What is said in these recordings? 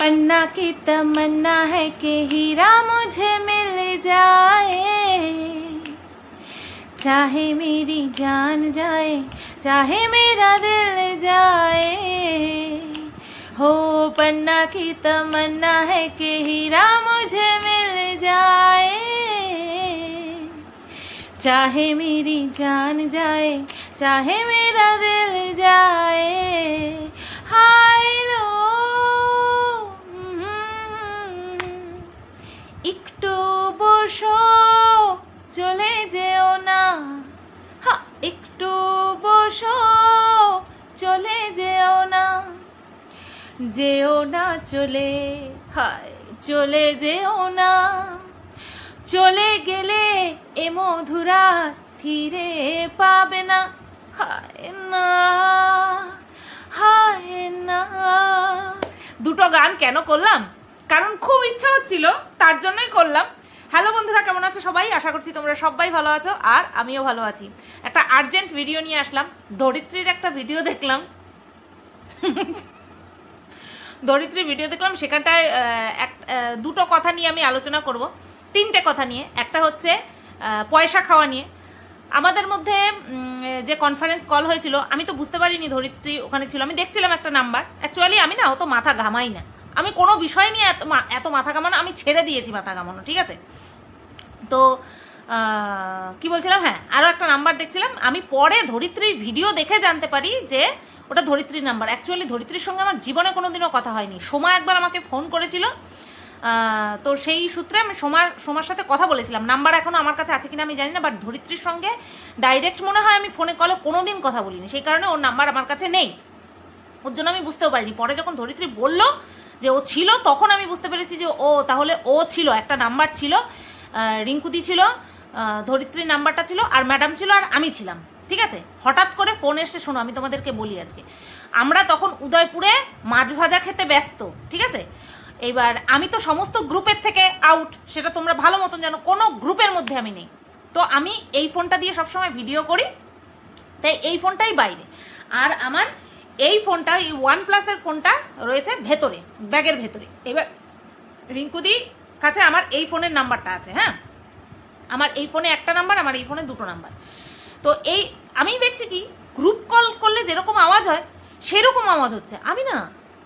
पन्ना की तमन्ना है कि हीरा मुझे मिल जाए, चाहे मेरी जान जाए चाहे मेरा दिल जाए। हो पन्ना की तमन्ना है कि हीरा मुझे मिल जाए, चाहे मेरी जान जाए चाहे मेरा दिल जाए। हाय लो একটু বসো চলে যেও না, হ্যাঁ একটু বসো চলে যেও না, যেও না চলে, হায় চলে যেও না, চলে গেলে এ মধুরা ফিরে পাবে না। হায় না হায় না। দুটো গান কেন করলাম? কারণ খুব ইচ্ছা হচ্ছিল, তার জন্যই করলাম। হ্যালো বন্ধুরা, কেমন আছো সবাই? আশা করছি তোমরা সবাই ভালো আছো, আর আমিও ভালো আছি। একটা আর্জেন্ট ভিডিও নিয়ে আসলাম। ধরিত্রীর একটা ভিডিও দেখলাম, ধরিত্রীর ভিডিও দেখলাম, সেখানটায় দুটো কথা নিয়ে আমি আলোচনা করব, তিনটে কথা নিয়ে। একটা হচ্ছে পয়সা খাওয়া নিয়ে। আমাদের মধ্যে যে কনফারেন্স কল হয়েছিল, আমি তো বুঝতে পারিনি ধরিত্রী ওখানে ছিল। আমি দেখছিলাম একটা নাম্বার। অ্যাকচুয়ালি আমি না অত মাথা ঘামাই না, আমি কোনো বিষয় নিয়ে এত মাথা ঘামানো আমি ছেড়ে দিয়েছি, মাথা ঘামানো, ঠিক আছে? তো কি বলছিলাম, হ্যাঁ আরও একটা নাম্বার দেখছিলাম। আমি পরে ধরিত্রীর ভিডিও দেখে জানতে পারি যে ওটা ধরিত্রীর নাম্বার। অ্যাকচুয়ালি ধরিত্রীর সঙ্গে আমার জীবনে কোনো দিনও কথা হয়নি। সোমা একবার আমাকে ফোন করেছিল, তো সেই সূত্রে আমি সোমার সাথে কথা বলেছিলাম। নাম্বার এখনও আমার কাছে আছে কিনা আমি জানি না, বাট ধরিত্রীর সঙ্গে ডাইরেক্ট মনে হয় আমি ফোনে কলে কোনো দিন কথা বলিনি, সেই কারণে ওর নাম্বার আমার কাছে নেই। ওর জন্য আমি বুঝতেও পারিনি। পরে যখন ধরিত্রী বলল যে ও ছিল, তখন আমি বুঝতে পেরেছি যে ও তাহলে ও ছিল, একটা নাম্বার ছিল, রিঙ্কুদি ছিল, ধরিত্রীর নাম্বারটা ছিল, আর ম্যাডাম ছিল, আর আমি ছিলাম, ঠিক আছে? হঠাৎ করে ফোন এসে, শোনো আমি তোমাদেরকে বলি, আজকে আমরা তখন উদয়পুরে মাছ ভাজা খেতে ব্যস্ত, ঠিক আছে? এইবার আমি তো সমস্ত গ্রুপের থেকে আউট, সেটা তোমরা ভালো মতন জানো, কোনো গ্রুপের মধ্যে আমি নেই। তো আমি এই ফোনটা দিয়ে সবসময় ভিডিও করি, তাই এই ফোনটাই বাইরে। আর আমার এই ফোনটা, এই OnePlus-এর ফোনটা রয়েছে ভেতরে, ব্যাগের ভেতরে। এবার রিঙ্কুদি কাছে আমার এই ফোনের নাম্বারটা আছে, হ্যাঁ, আমার এই ফোনে একটা নাম্বার, আমার এই ফোনে দুটো নাম্বার। তো এই আমি দেখছি কি, গ্রুপ কল করলে যেরকম আওয়াজ হয় সেরকম আওয়াজ হচ্ছে। আমি না,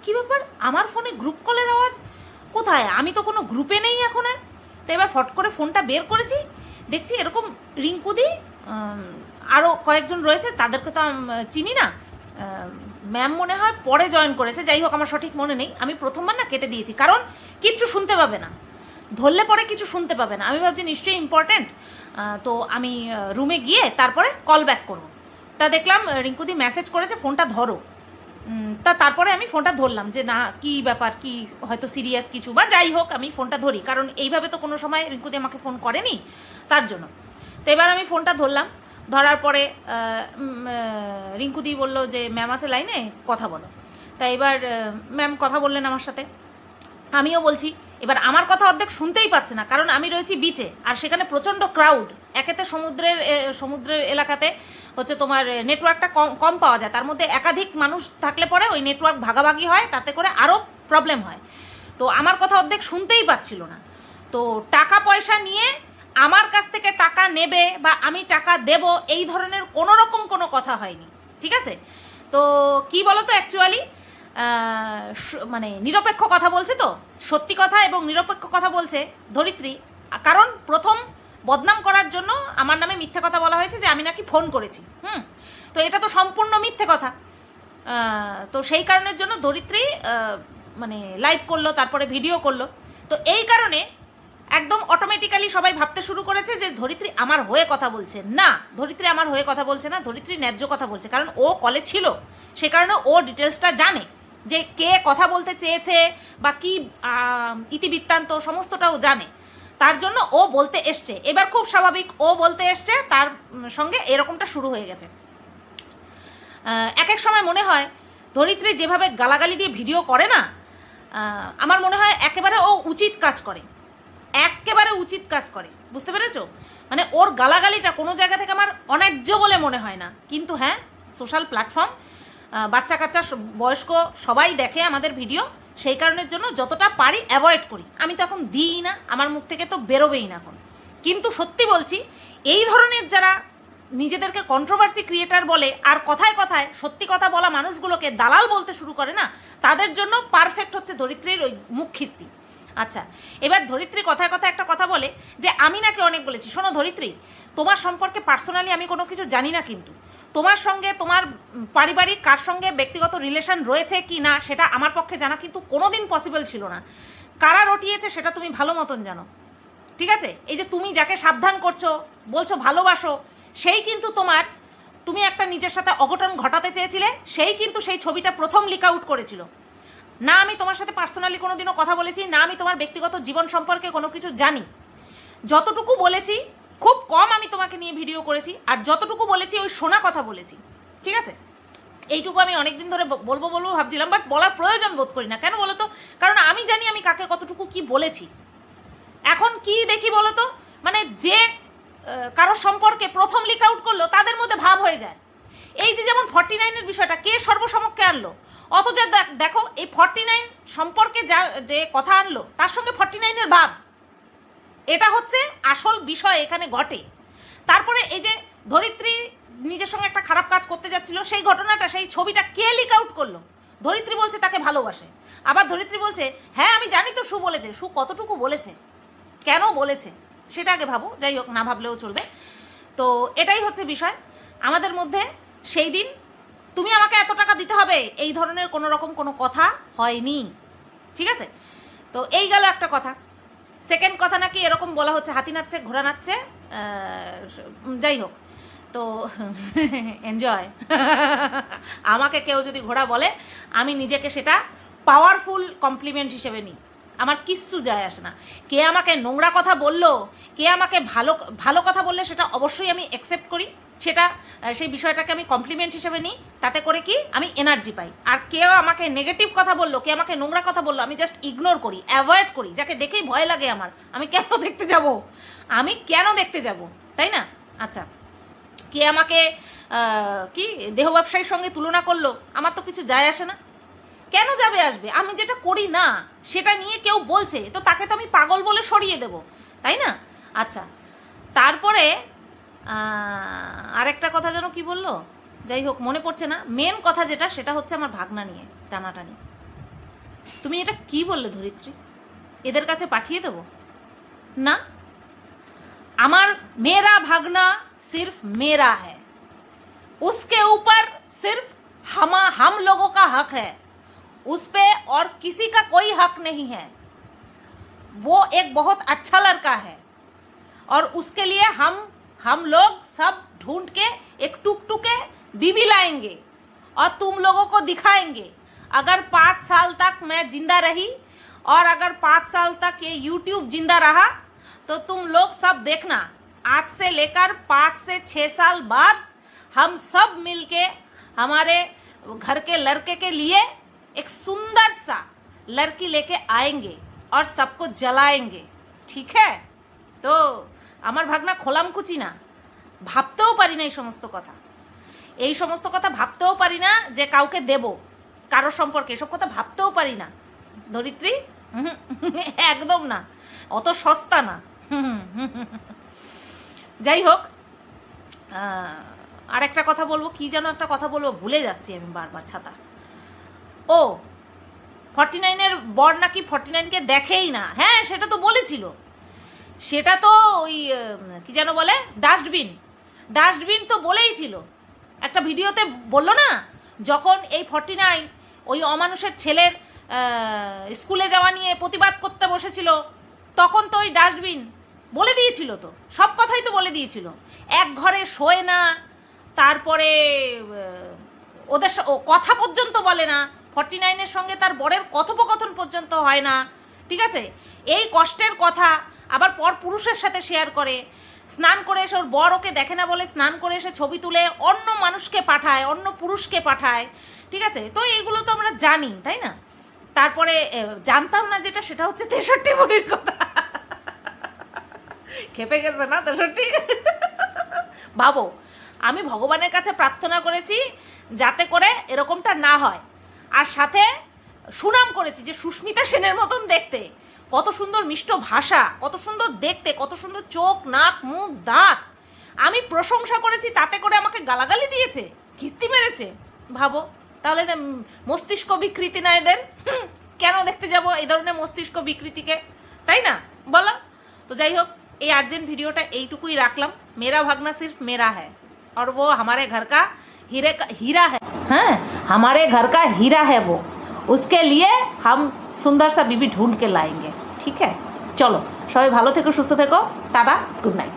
কী ব্যাপার, আমার ফোনে গ্রুপ কলের আওয়াজ কোথায়? আমি তো কোনো গ্রুপে নেই এখন আর। তো এবার ফট করে ফোনটা বের করেছি, দেখছি এরকম রিঙ্কুদি, আরও কয়েকজন রয়েছে, তাদেরকে তো চিনি না, ম্যাম মনে হয় পরে জয়েন করেছে, যাই হোক আমার সঠিক মনে নেই। আমি প্রথমবার না কেটে দিয়েছি, কারণ কিচ্ছু শুনতে পাবে না, ধরলে পরে কিছু শুনতে পাবে না। আমি ভাবছি নিশ্চয়ই ইম্পর্ট্যান্ট, তো আমি রুমে গিয়ে তারপরে কল ব্যাক করবো। তা দেখলাম রিঙ্কুদি মেসেজ করেছে ফোনটা ধরো। তারপরে আমি ফোনটা ধরলাম, যে না কি ব্যাপার, কি হয়তো সিরিয়াস কিছু, বা যাই হোক আমি ফোনটা ধরি, কারণ এইভাবে তো কোনো সময় রিঙ্কুদি আমাকে ফোন করেনি, তার জন্য। তো এবার আমি ফোনটা ধরলাম, ধরার পরে রিঙ্কুদি বলল যে ম্যাম আছে লাইনে, কথা বলো। তাই এবার ম্যাম কথা বললেন আমার সাথে, আমিও বলছি। এবার আমার কথা অর্ধেক শুনতেই পাচ্ছে না, কারণ আমি রয়েছি বিচে, আর সেখানে প্রচণ্ড ক্রাউড। একেতে সমুদ্রের এলাকাতে হচ্ছে তোমার নেটওয়ার্কটা কম পাওয়া যায়, তার মধ্যে একাধিক মানুষ থাকলে পরে ওই নেটওয়ার্ক ভাগাভাগি হয়, তাতে করে আরও প্রবলেম হয়। তো আমার কথা অর্ধেক শুনতেই পাচ্ছিল না। তো টাকা পয়সা নিয়ে আমার কাছ থেকে টাকা নেবে বা আমি টাকা দেব, এই ধরনের কোনো রকম কোনো কথা হয়নি, ঠিক আছে? তো কি বলো তো, অ্যাকচুয়ালি মানে নিরপেক্ষ কথা বলছে, তো সত্যি কথা এবং নিরপেক্ষ কথা বলছে ধরিত্রী। কারণ প্রথম বদনাম করার জন্য আমার নামে মিথ্যে কথা বলা হয়েছে যে আমি নাকি ফোন করেছি, তো এটা তো সম্পূর্ণ মিথ্যে কথা। তো সেই কারণের জন্য ধরিত্রী মানে লাইভ করলো, তারপরে ভিডিও করলো। তো এই কারণে একদম অটোমেটিক্যালি সবাই ভাবতে শুরু করেছে যে ধরিত্রী আমার হয়ে কথা বলছে। না, ধরিত্রী আমার হয়ে কথা বলছে না, ধরিত্রী ন্যায্য কথা বলছে, কারণ ও কলে ছিল, সে কারণে ও ডিটেলসটা জানে, যে কে কথা বলতে চেয়েছে বা কি ইতিবৃত্তান্ত সমস্তটাও জানে, তার জন্য ও বলতে এসছে। এবার খুব স্বাভাবিক, ও বলতে এসছে, তার সঙ্গে এরকমটা শুরু হয়ে গেছে। এক এক সময় মনে হয় ধরিত্রী যেভাবে গালাগালি দিয়ে ভিডিও করে না, আমার মনে হয় একেবারে ও উচিত কাজ করে, একেবারে উচিত কাজ করে, বুঝতে পেরেছো? মানে ওর গালাগালিটা কোনো জায়গা থেকে আমার অন্যায্য বলে মনে হয় না। কিন্তু হ্যাঁ, সোশ্যাল প্ল্যাটফর্ম, বাচ্চা কাচ্চা বয়স্ক সবাই দেখে আমাদের ভিডিও, সেই কারণের জন্য যতটা পারি অ্যাভয়েড করি। আমি তো এখন দিই না, আমার মুখ থেকে তো বেরোবেই না এখন। কিন্তু সত্যি বলছি, এই ধরনের যারা নিজেদেরকে কন্ট্রোভার্সি ক্রিয়েটার বলে আর কথায় কথায় সত্যি কথা বলা মানুষগুলোকে দালাল বলতে শুরু করে না, তাদের জন্য পারফেক্ট হচ্ছে ধরিত্রীর ওই মুখ খিস্তি। আচ্ছা, এবার ধরিত্রী কথায় কথায় একটা কথা বলে যে আমি নাকি অনেক বলেছি। শোনো ধরিত্রী, তোমার সম্পর্কে পার্সোনালি আমি কোনো কিছু জানি না, কিন্তু তোমার সঙ্গে তোমার পারিবারিক কার সঙ্গে ব্যক্তিগত রিলেশন রয়েছে কি না সেটা আমার পক্ষে জানা কিন্তু কোনোদিন পসিবল ছিল না। কারা রটিয়েছে সেটা তুমি ভালো মতন জানো, ঠিক আছে? এই যে তুমি যাকে সাবধান করছো, বলছো ভালোবাসো, সেই কিন্তু তুমি একটা নিজের সাথে অঘটন ঘটাতে চেয়েছিলে, সেই কিন্তু সেই ছবিটা প্রথম লিক আউট করেছিল। না আমি তোমার সাথে পার্সোনালি কোনো দিনও কথা বলেছি, না আমি তোমার ব্যক্তিগত জীবন সম্পর্কে কোনো কিছু জানি। যতটুকু বলেছি খুব কম আমি তোমাকে নিয়ে ভিডিও করেছি, আর যতটুকু বলেছি ওই শোনা কথা বলেছি, ঠিক আছে? এইটুকু আমি অনেকদিন ধরে বলবো ভাবছিলাম, বাট বলার প্রয়োজন বোধ করি না। কেন বলো তো? কারণ আমি জানি আমি কাকে কতটুকু কি বলেছি। এখন কি দেখি বলো তো, মানে যে কারোর সম্পর্কে প্রথম লিক আউট করলো তাদের মধ্যে ভাব হয়ে যায়। এই যে যেমন 49-এর বিষয়টা কে সর্বসমক্ষে আনলো, অথচ দেখো এই 49 সম্পর্কে যে কথা আনলো তার সঙ্গে 49-এর ভাব, এটা হচ্ছে আসল বিষয় এখানে ঘটে। তারপরে এই যে ধরিত্রী নিজের সঙ্গে একটা খারাপ কাজ করতে যাচ্ছিল, সেই ঘটনাটা, সেই ছবিটা কে লিক আউট করলো? ধরিত্রী বলছে তাকে ভালোবাসে। আবার ধরিত্রী বলছে হ্যাঁ আমি জানি তো সু বলেছে। সু কতটুকু বলেছে, কেন বলেছে সেটা আগে ভাবো। যাই হোক, না ভাবলেও চলবে। তো এটাই হচ্ছে বিষয় আমাদের মধ্যে। সেই দিন তুমি আমাকে এত টাকা দিতে হবে এই ধরনের কোনো রকম কোনো কথা হয়নি, ঠিক আছে? তো এই গেল একটা কথা। সেকেন্ড কথা নাকি এরকম বলা হচ্ছে হাতি নাচছে ঘোড়া নাচছে, যাই হোক, তো এনজয়। আমাকে কেউ যদি ঘোড়া বলে আমি নিজেকে সেটা পাওয়ারফুল কমপ্লিমেন্ট হিসেবে নিই, আমার কিচ্ছু যায় আসে না। কে আমাকে নোংরা কথা বললো, কে আমাকে ভালো ভালো কথা বললে সেটা অবশ্যই আমি অ্যাকসেপ্ট করি, সেটা সেই বিষয়টাকে আমি কমপ্লিমেন্ট হিসেবে নিই, তাতে করে কি আমি এনার্জি পাই। আর কেউ আমাকে নেগেটিভ কথা বললো, কে আমাকে নোংরা কথা বললো, আমি জাস্ট ইগনোর করি, অ্যাভয়েড করি, যাকে দেখেই ভয় লাগে আমার। আমি কেন দেখতে যাব, আমি কেন দেখতে যাব, তাই না? আচ্ছা, কে আমাকে কি দেহ ব্যবসায়ীর সঙ্গে তুলনা করলো, আমার তো কিছু যায় আসে না। কেন যাবে আসবে? আমি যেটা করি না সেটা নিয়ে কেউ বলছে, তো তাকে তো আমি পাগল বলে সরিয়ে দেব, তাই না? আচ্ছা, তারপরে আরেকটা কথা যেন কি বললো, যাই হোক মনে পড়ছে না। মেন কথা যেটা, সেটা হচ্ছে আমার ভাগনা নিয়ে টানাটানি। তুমি এটা কি বললে ধরিত্রী? এদের কাছে পাঠিয়ে দেব না? আমার मेरा भागना सिर्फ मेरा है, उसके ऊपर सिर्फ हम लोगों का हक है, उस पे और किसी का कोई हक नहीं है। वो एक बहुत अच्छा लड़का है और उसके लिए हम लोग सब ढूंढ के एक टुकटुके बीवी लाएंगे और तुम लोगों को दिखाएंगे। अगर 5 साल तक मैं जिंदा रही और अगर 5 साल तक ये YouTube जिंदा रहा तो तुम लोग सब देखना, आज से लेकर 5 से 6 साल बाद हम सब मिलके हमारे घर के लड़के के लिए एक सुंदर सा लड़की लेके आएंगे और सबको जलाएंगे, ठीक है? तो আমার ভাগনা খোলামকুচি না, ভাবতেও পারি না এই সমস্ত কথা। এই সমস্ত কথা ভাবতেও পারি না যে কাউকে দেব, কারোর সম্পর্কে এসব কথা ভাবতেও পারি না ধরিত্রী, একদম না, অত সস্তা না। যাই হোক, আরেকটা কথা বলবো, কি যেন একটা কথা বলবো, ভুলে যাচ্ছি আমি বারবার। ছাতা, ও 49-এর বর নাকি 49-কে দেখেই না। হ্যাঁ, সেটা তো বলেছিল, সেটা তো ওই কি যেন বলে, ডাস্টবিন তো বলেই ছিল একটা ভিডিওতে, বললো না যখন এই 49 ওই অমানুষের ছেলের স্কুলে যাওয়া নিয়ে প্রতিবাদ করতে বসেছিল, তখন তো ওই ডাস্টবিন বলে দিয়েছিল, তো সব কথাই তো বলে দিয়েছিল। এক ঘরে শোয় না, তারপরে ওদের কথা পর্যন্ত বলে না, 49-এর সঙ্গে তার বরের কথোপকথন পর্যন্ত হয় না, ঠিক আছে? এই কষ্টের কথা আবার পর পুরুষের সাথে শেয়ার করে, স্নান করে এসে ওর বর ওকে দেখে না বলে স্নান করে এসে ছবি তুলে অন্য মানুষকে পাঠায়, অন্য পুরুষকে পাঠায়, ঠিক আছে? তো এইগুলো তো আমরা জানি, তাই না? তারপরে জানতাম না যেটা, সেটা হচ্ছে 63 বুড়ির কথা। খেপে গেছে না 63? ভাবো, আমি ভগবানের কাছে প্রার্থনা করেছি যাতে করে এরকমটা না হয়, আর সাথে সুনাম করেছি যে সুস্মিতা সেনের মতন দেখতে, কত সুন্দর মিষ্ট ভাষা, কত সুন্দর দেখতে, কত সুন্দর চোখ, নাক, মুখ, দাঁত, আমি প্রশংসা করেছি, তাতে করে আমাকে গালাগালি দিয়েছে, কিস্তি মেরেছে। ভাবো তাহলে মস্তিষ্ক বিকৃতি না এদের? কেন দেখতে যাব এই ধরনের মস্তিষ্ক বিকৃতিকে, তাই না বলো? তো যাই হোক, এই আর্জেন্ট ভিডিওটা এইটুকুই রাখলাম। মেরা ভাগনা সির্ফ মেরা হ্যায় और वो हमारे घर का हीरा है। हाँ, हमारे घर का हीरा है वो, उसके लिए हम सुंदर सा बीबी ढूंढ के लाएंगे। ठीक है, चलो সবাই ভালো থেকো, সুস্থ থেকো, টাটা, গুড নাইট।